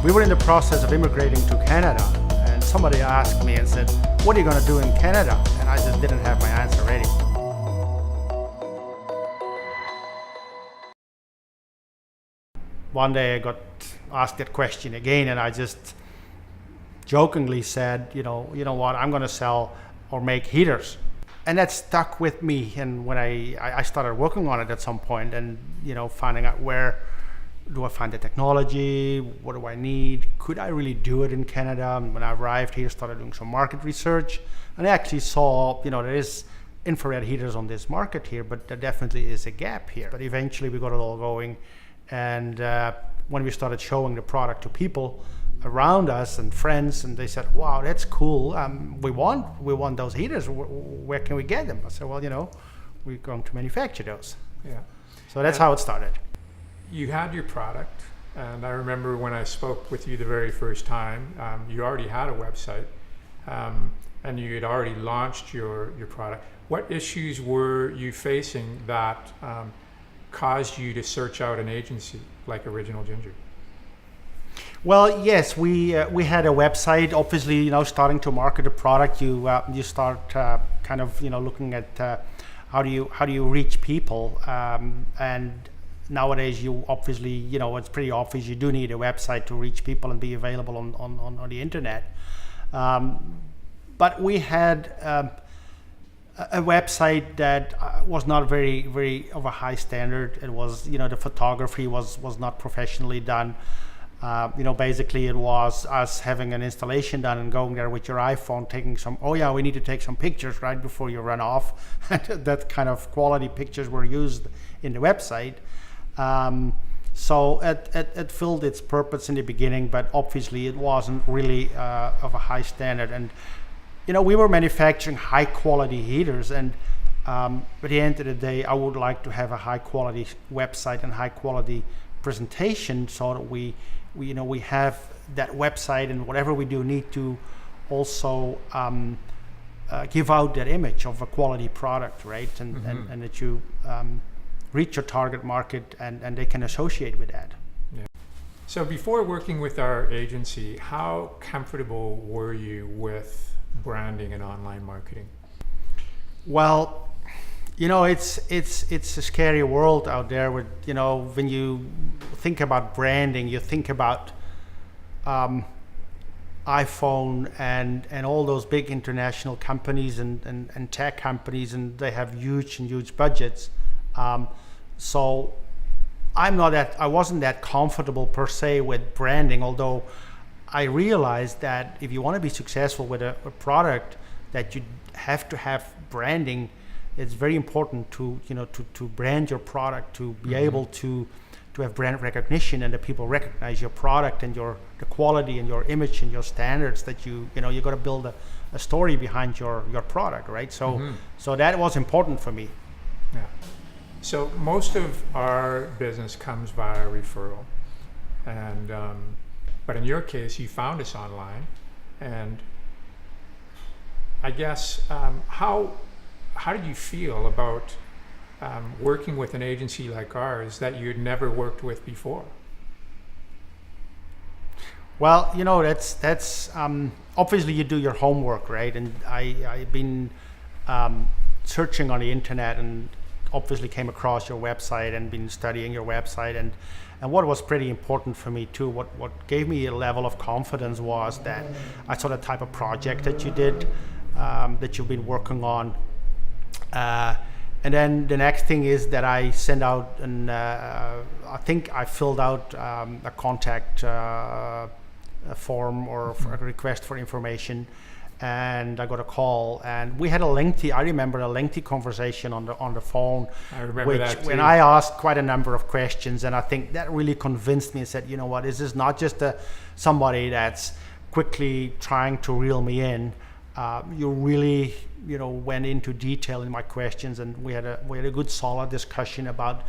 We were in the process of immigrating to Canada, and somebody asked me and said, "What are you going to do in Canada?" And I just didn't have my answer ready. One day I got asked that question again, and I just jokingly said, you know what, I'm going to sell or make heaters. And that stuck with me. And when I started working on it at some point, and finding out where do I find the technology, what do I need, could I really do it in Canada? And when I arrived here, started doing some market research, and I actually saw, there is infrared heaters on this market here, but there definitely is a gap here. But eventually we got it all going, and when we started showing the product to people around us and friends, and they said, "Wow, that's cool. We want those heaters. Where can we get them?" I said, "Well, we're going to manufacture those." Yeah. So that's how it started. You had your product, and I remember when I spoke with you the very first time, you already had a website, and you had already launched your product. What issues were you facing that caused you to search out an agency like Original Ginger? Well, yes, we had a website. Obviously, starting to market a product, you start kind of looking at how do you reach people, and nowadays you obviously it's pretty obvious you do need a website to reach people and be available on the internet. But we had a website that was not very, very of a high standard. It was, the photography was not professionally done. Basically it was us having an installation done and going there with your iPhone, taking some, we need to take some pictures right before you run off. That kind of quality pictures were used in the website. So it filled its purpose in the beginning, but obviously it wasn't really of a high standard. And we were manufacturing high quality heaters, and at the end of the day, I would like to have a high quality website and high quality presentation, so that we have that website, and whatever we do need to also give out that image of a quality product, right? And Mm-hmm. and that you reach your target market, and they can associate with that. Yeah. So before working with our agency, how comfortable were you with branding and online marketing? Well, it's a scary world out there with, when you think about branding, you think about iPhone and all those big international companies and tech companies, and they have huge budgets. So I wasn't that comfortable per se with branding, although I realized that if you want to be successful with a product, that you have to have branding. It's very important to brand your product, to be Mm-hmm. able to have brand recognition, and that people recognize your product and the quality and your image and your standards, that you got to build a story behind your product, right? So Mm-hmm. so that was important for me. Yeah. So most of our business comes via referral, and but in your case, you found us online, and I guess how did you feel about working with an agency like ours that you'd never worked with before? Well, that's obviously you do your homework, right? And I've been searching on the internet, and obviously came across your website and been studying your website, and what was pretty important for me too, what gave me a level of confidence, was that I saw the type of project that you did, that you've been working on. And then the next thing is that I sent out, and I think I filled out a contact a form or a request for information, and I got a call, and we had I remember a lengthy conversation on the phone. I remember that too. When I asked quite a number of questions, and I think that really convinced me and said, this is not just somebody that's quickly trying to reel me in. You really went into detail in my questions, and we had a good solid discussion about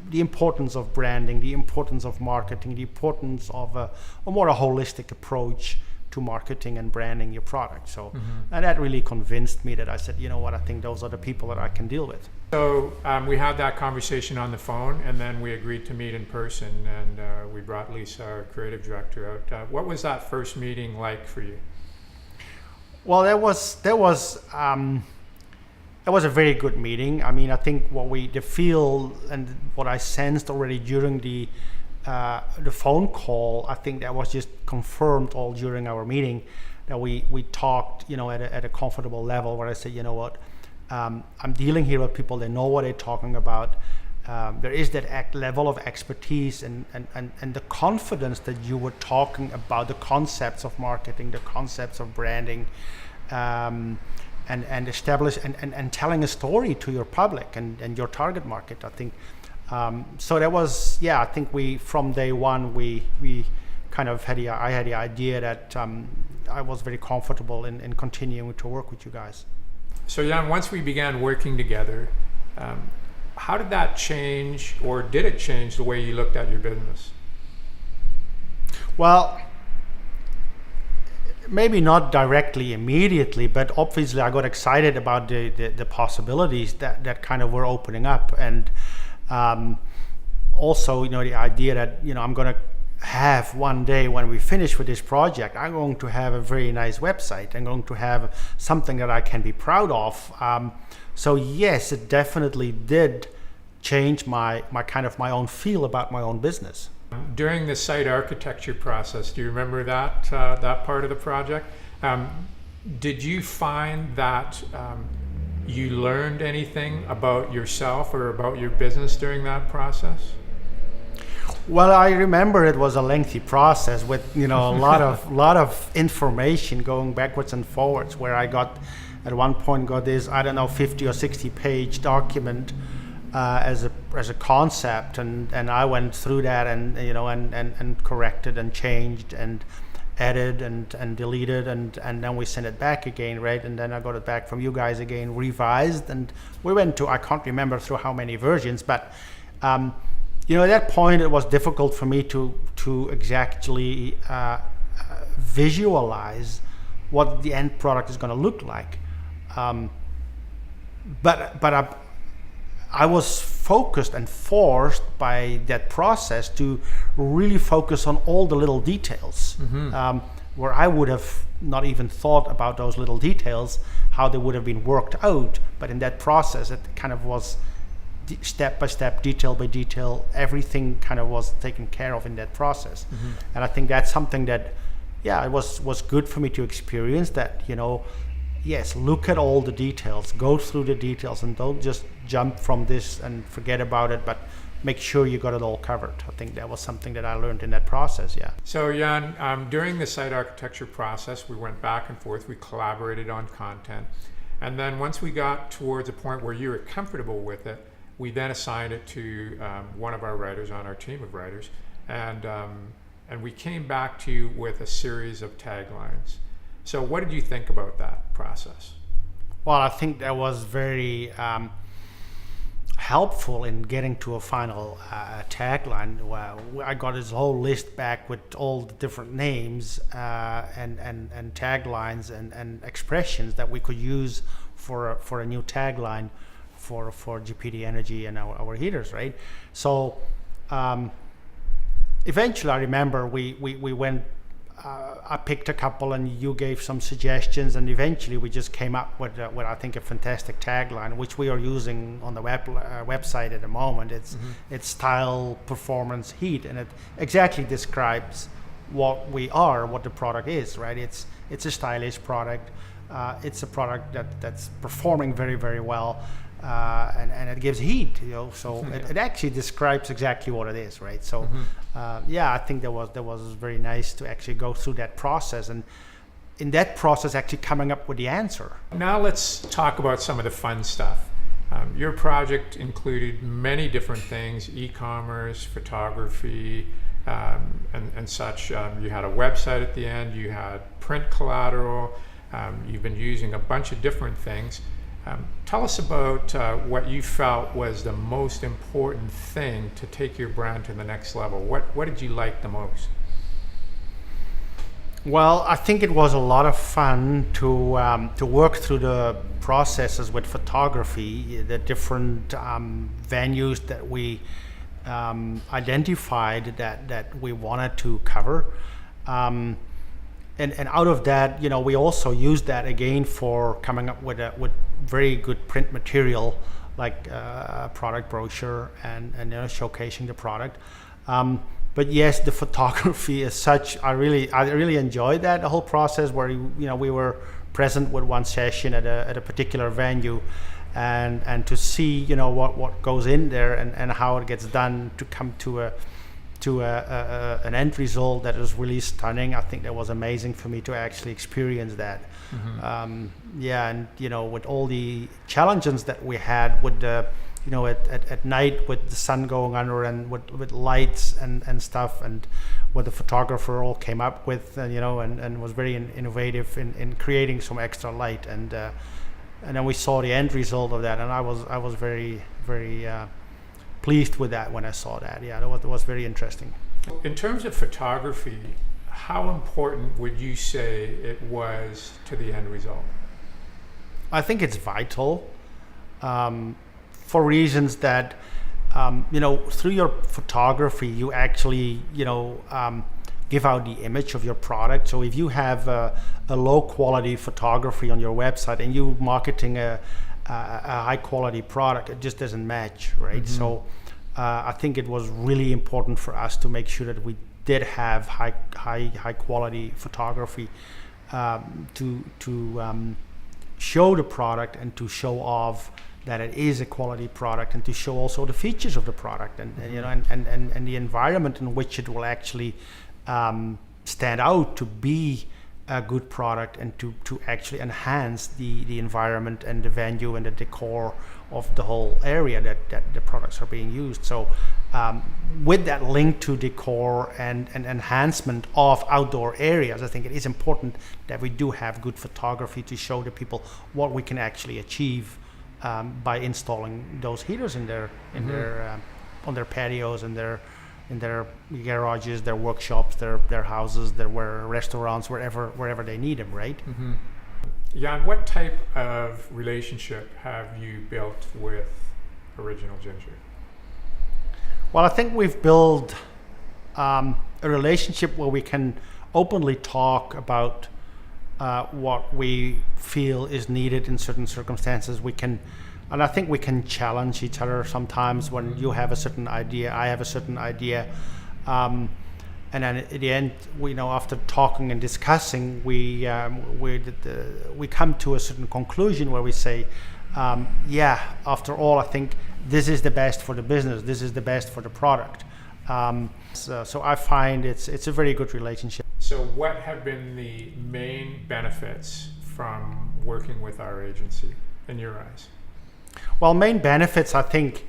the importance of branding, the importance of marketing, the importance of a more holistic approach to marketing and branding your product. So, and that really convinced me that I said, you know what, I think those are the people that I can deal with. So we had that conversation on the phone, and then we agreed to meet in person, and we brought Lisa, our creative director, out. What was that first meeting like for you? Well, that was a very good meeting. I mean, I think the feel and what I sensed already during the phone call, I think that was just confirmed all during our meeting, that we talked, at a comfortable level, where I said, you know what, I'm dealing here with people that know what they're talking about. There is that level of expertise and the confidence that you were talking about the concepts of marketing, the concepts of branding, and establish and telling a story to your public and your target market. I think so. That was, I think from day one we kind of I had the idea that I was very comfortable in continuing to work with you guys. So Jan, once we began working together, how did that change, or did it change the way you looked at your business? Well, maybe not directly immediately, but obviously I got excited about the possibilities that kind of were opening up, and also the idea that I'm going to have one day, when we finish with this project, I'm going to have a very nice website. I'm going to have something that I can be proud of. So yes, it definitely did change my own feel about my own business. During the site architecture process, do you remember that part of the project? Did you find that you learned anything about yourself or about your business during that process? Well, I remember it was a lengthy process with a lot of information going backwards and forwards, where I at one point got this 50 or 60 page document as a concept, and I went through that and corrected and changed and added and deleted, and then we sent it back again, right? And then I got it back from you guys again, revised, and we went to, I can't remember through how many versions, but at that point it was difficult for me to exactly visualize what the end product is going to look like. But I was focused and forced by that process to really focus on all the little details, where I would have not even thought about those little details, how they would have been worked out. But in that process, it kind of was step by step, detail by detail, everything kind of was taken care of in that process. And I think that's something that, it was good for me to experience, that, yes, look at all the details, go through the details, and don't just jump from this and forget about it, but make sure you got it all covered. I think that was something that I learned in that process, So Jan, during the site architecture process, we went back and forth, we collaborated on content, and then once we got towards a point where you were comfortable with it, we then assigned it to one of our writers on our team of writers, and we came back to you with a series of taglines. So what did you think about that process? Well, I think that was very helpful in getting to a final tagline. Well, I got this whole list back with all the different names and taglines and expressions that we could use for a new tagline for Japidi Energy and our heaters, right? So eventually, I remember we went. I picked a couple, and you gave some suggestions, and eventually we just came up with I think a fantastic tagline, which we are using on the website at the moment. It's style, performance, heat, and it exactly describes what we are, what the product is, right? It's a stylish product. It's a product that's performing very, very well. And it gives heat, so it actually describes exactly what it is, right? So I think that was very nice to actually go through that process, and in that process actually coming up with the answer. Now let's talk about some of the fun stuff. Your project included many different things: e-commerce, photography, and such. You had a website at the end, you had print collateral, you've been using a bunch of different things. Tell us about what you felt was the most important thing to take your brand to the next level. What did you like the most? Well, I think it was a lot of fun to work through the processes with photography, the different venues that we identified that we wanted to cover, and out of that, we also used that again for coming up with very good print material, like a product brochure and showcasing the product. But yes, the photography as such, I really enjoyed that, the whole process where we were present with one session at a particular venue, and to see what goes in there and how it gets done to come to an end result that is really stunning. I think that was amazing for me to actually experience that. Mm-hmm. And with all the challenges that we had with the at night with the sun going under and with lights and stuff, and what the photographer all came up with, and was very innovative in creating some extra light, and then we saw the end result of that, and I was very pleased with that when I saw that. Yeah, that was very interesting. In terms of photography, how important would you say it was to the end result? I think it's vital. For reasons that, through your photography, you actually, give out the image of your product. So if you have a low quality photography on your website and you're marketing a high quality product, it just doesn't match, right? Mm-hmm. So I think it was really important for us to make sure that we did have high quality photography to show the product and to show off that it is a quality product, and to show also the features of the product, and the environment in which it will actually stand out to be a good product, and to actually enhance the environment and the venue and the decor of the whole area that the products are being used. So with that link to decor and enhancement of outdoor areas, I think it is important that we do have good photography to show the people what we can actually achieve by installing those heaters in their on their patios, in their garages, their workshops, their houses, their restaurants, wherever they need them, right? Mm-hmm. Jan, what type of relationship have you built with Original Ginger? Well, I think we've built a relationship where we can openly talk about what we feel is needed in certain circumstances. And I think we can challenge each other sometimes when you have a certain idea, I have a certain idea, and then at the end, after talking and discussing, we come to a certain conclusion where we say, after all, I think this is the best for the business, this is the best for the product. So I find it's a very good relationship. So what have been the main benefits from working with our agency in your eyes? Well, main benefits, I think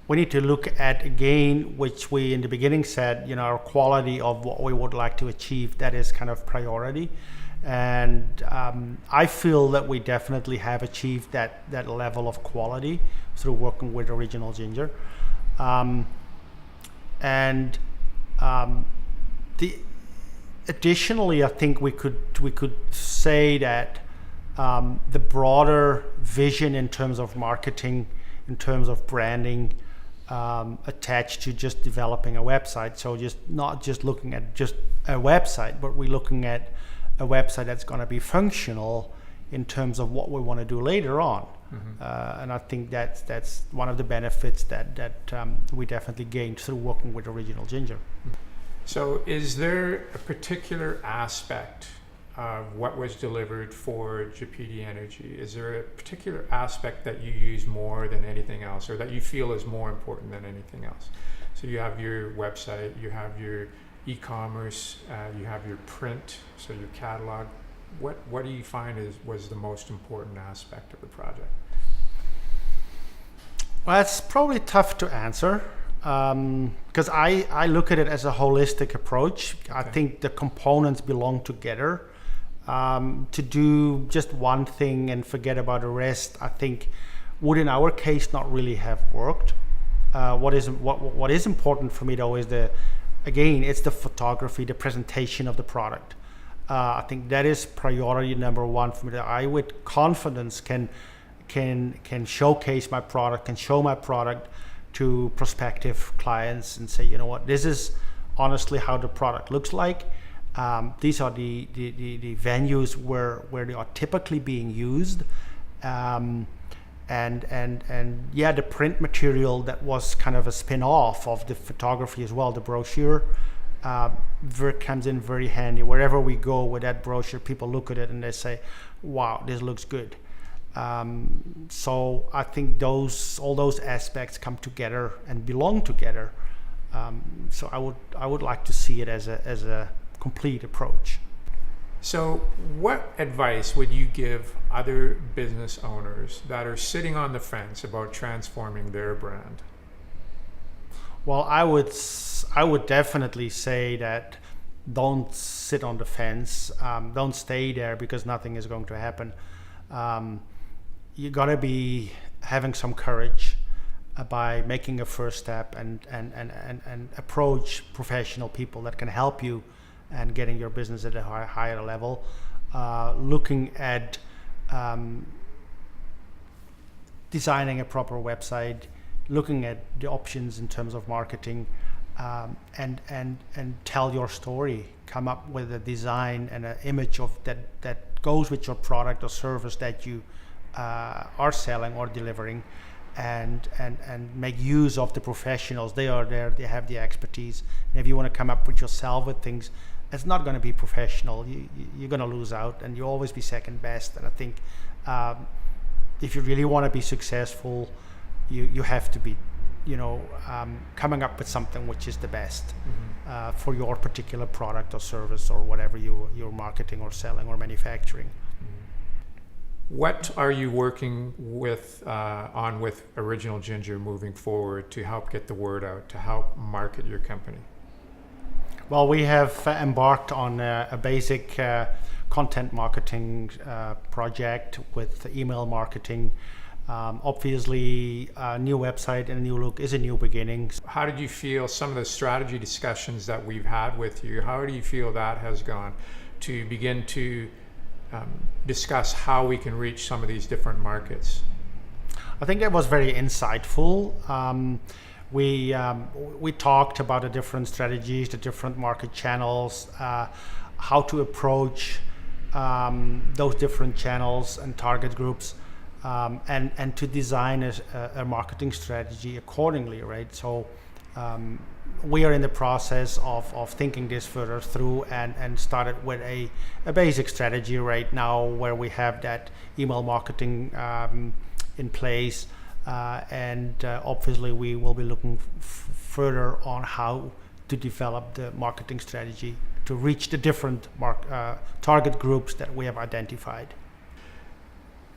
we need to look at again, which we in the beginning said, our quality of what we would like to achieve, that is kind of priority. And I feel that we definitely have achieved that level of quality through working with Original Ginger. Additionally, I think we could say that the broader vision in terms of marketing, in terms of branding, attached to just developing a website. So not just looking at just a website, but we're looking at a website that's going to be functional in terms of what we want to do later on. Mm-hmm. And I think that's one of the benefits that we definitely gained through working with Original Ginger. So is there a particular aspect of what was delivered for Japidi Energy? Is there a particular aspect that you use more than anything else, or that you feel is more important than anything else? So you have your website, you have your e-commerce, you have your print, so your catalog. What do you find was the most important aspect of the project? Well, it's probably tough to answer, because I look at it as a holistic approach. Okay. I think the components belong together. To do just one thing and forget about the rest, I think would in our case not really have worked. What is important for me though is it's the photography, the presentation of the product. I think that is priority number one for me. That I, with confidence, can showcase my product, can show my product to prospective clients and say, you know what, this is honestly how the product looks like. These are the venues where they are typically being used. And yeah, the print material that was kind of a spin-off of the photography as well, the brochure, comes in very handy. Wherever we go with that brochure, people look at it and they say, wow, this looks good. So I think all those aspects come together and belong together. So I would like to see it as a complete approach. So what advice would you give other business owners that are sitting on the fence about transforming their brand? Well, I would definitely say that don't sit on the fence. Don't stay there because nothing is going to happen. You gotta be having some courage by making a first step and approach professional people that can help you and getting your business at a higher level. Looking at designing a proper website, looking at the options in terms of marketing, and tell your story. Come up with a design and an image of that goes with your product or service that you are selling or delivering, and make use of the professionals. They are there, they have the expertise. And if you want to come up with yourself with things, it's not going to be professional. You're going to lose out, and you always be second best. And I think if you really want to be successful, you have to be, coming up with something which is the best for your particular product or service or whatever you're marketing or selling or manufacturing. What are you working with with Original Ginger moving forward to help get the word out, to help market your company? Well, we have embarked on a basic content marketing project with email marketing. Obviously, a new website and a new look is a new beginning. How did you feel some of the strategy discussions that we've had with you? How do you feel that has gone to begin to discuss how we can reach some of these different markets? I think that was very insightful. We talked about the different strategies, the different market channels, how to approach those different channels and target groups, and to design a marketing strategy accordingly, right? So we are in the process of thinking this further through and started with a basic strategy right now where we have that email marketing in place. And obviously we will be looking further on how to develop the marketing strategy to reach the different target groups that we have identified.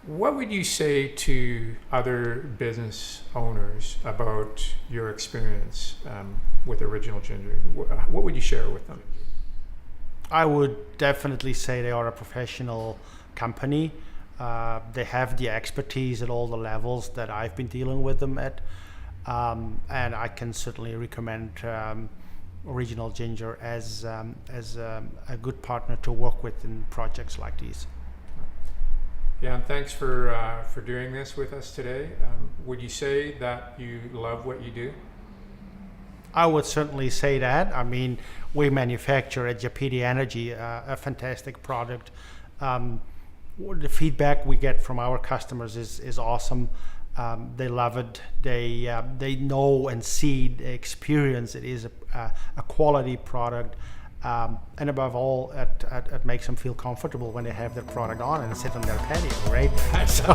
What would you say to other business owners about your experience with Original Ginger? What would you share with them? I would definitely say they are a professional company. They have the expertise at all the levels that I've been dealing with them at, and I can certainly recommend Original Ginger as a good partner to work with in projects like these. Yeah, and thanks for doing this with us today. Would you say that you love what you do? I would certainly say that. I mean, we manufacture at Japidi Energy a fantastic product. The feedback we get from our customers is awesome. They love it. They know and see, they experience it is a quality product. And above all, it makes them feel comfortable when they have their product on and sit on their patio, right? So